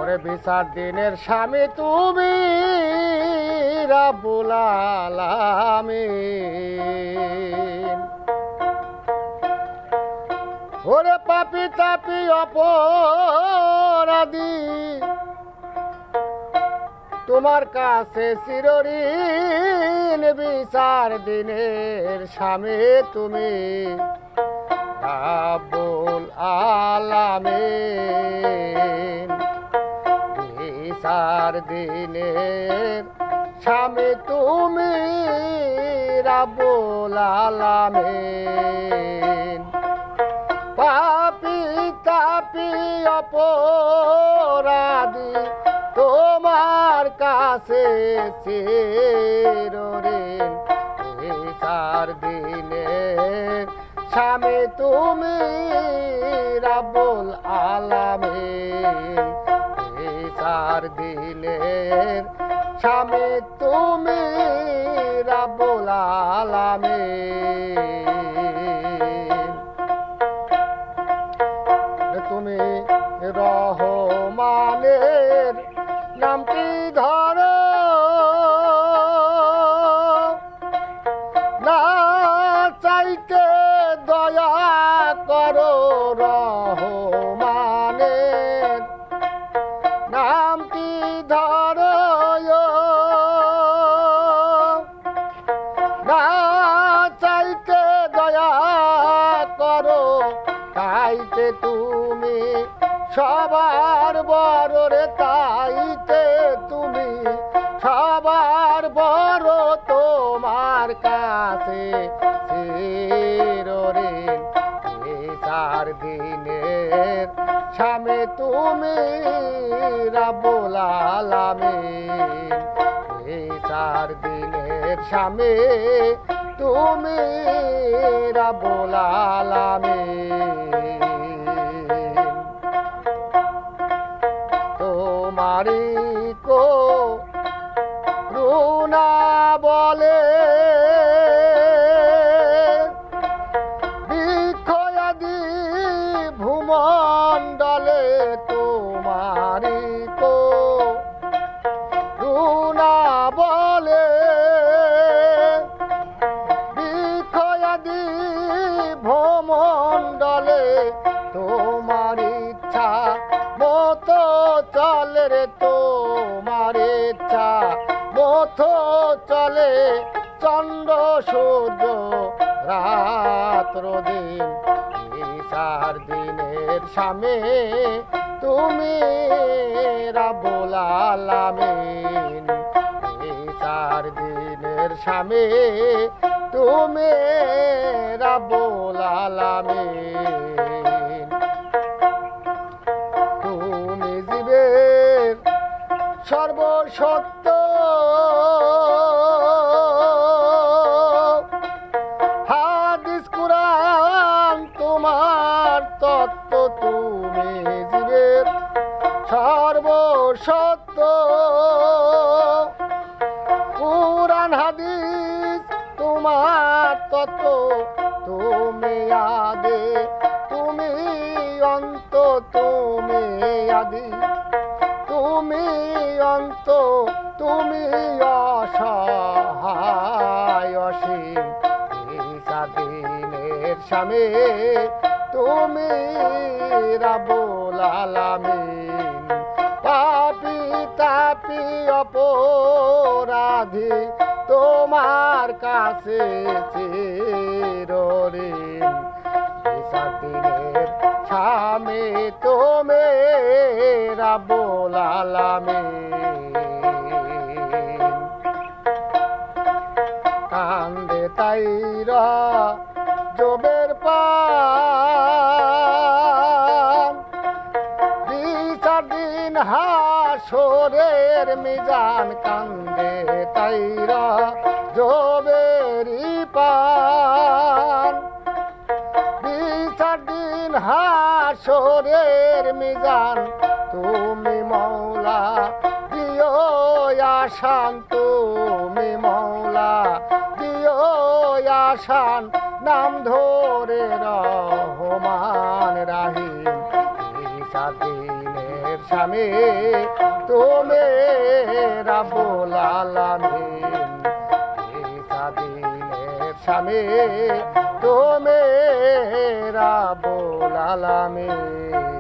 ওরে বিচার দিনের স্বামী তুমি রাব্বুল আলামিন। ওরে পাপী তাপী অপরাধী তোমার কাছে চিরঋণ। বিচার দিনের স্বামী তুমি রাব্বুল আলামিন। বিচার দিনের স্বামী তুমি রাব্বুল আলামিন। পাপী তাপী অপরাধী তোমার কাছে চিরঋণ। বিচার দিনের স্বামী তুমি রাব্বুল আলামিন। বিচার দিনের স্বামী তুমি রাব্বুল আলামিন। তুমি রহমানের নামটি ধরো না চাইতে দয়া করো। রহমানের নামটি ধরো না চাইতে দয়া করো। তাইতে তুমি সবার বড় রে, তাইতে তুমি সবার বড়। তোমার কাছে চিরঋণ। বিচার দিনের স্বামী তুমি রাব্বুল আলামিন। বিচার দিনের স্বামী তুমি রাব্বুল আলামিন। তোমারি করুণা বলে বৃক্ষয়াদি ভূমণ্ডলে। তোমারি করুণা বলে বৃক্ষয়াদি ভূমণ্ডলে। তোমার ইচ্ছা মতো চলে রে, তোমার ইচ্ছা মতো চলে। চন্দ্র সূর্য রাত্র দিন। বিচার দিনের স্বামী তুমি রাব্বুল আলামিন। বিচার দিনের স্বামী তুমি রাব্বুল আলামিন। তুমি জীবের সর্বসত্য হাদিস কুরআন তোমার তত্ত্ব। তুমি জীবের সর্বসত্য কুরআন হাদিস তোমার তত্ত্ব। তুমি আদে তুমি অন্ত, তুমি আদি তুমি অন্ত, তুমি অসহায় অসীম। বিচার দিনের স্বামী তুমি রাব্বুল আলামিন। পাপী তাপী অপরাধী তোমার কাছে চিরঋণ। বিচার দিনের স্বামী তুমি রাব্বুল আলামিন। কান্দে তাইরা জবের পান। বিচার দিন হাসরের মিজান। কান্দে তাইরা জবেরি পান। বিচার দিন হাসরের মিজান। তুমি মওলা দিও আসান, তুমি মওলা দিও আসান। নাম ধরে রহমান রাহিম। দিনের স্বামী তুমি রাব্বুল আলামিন দিনের স্বামী তুমি রাব্বুল আলামিন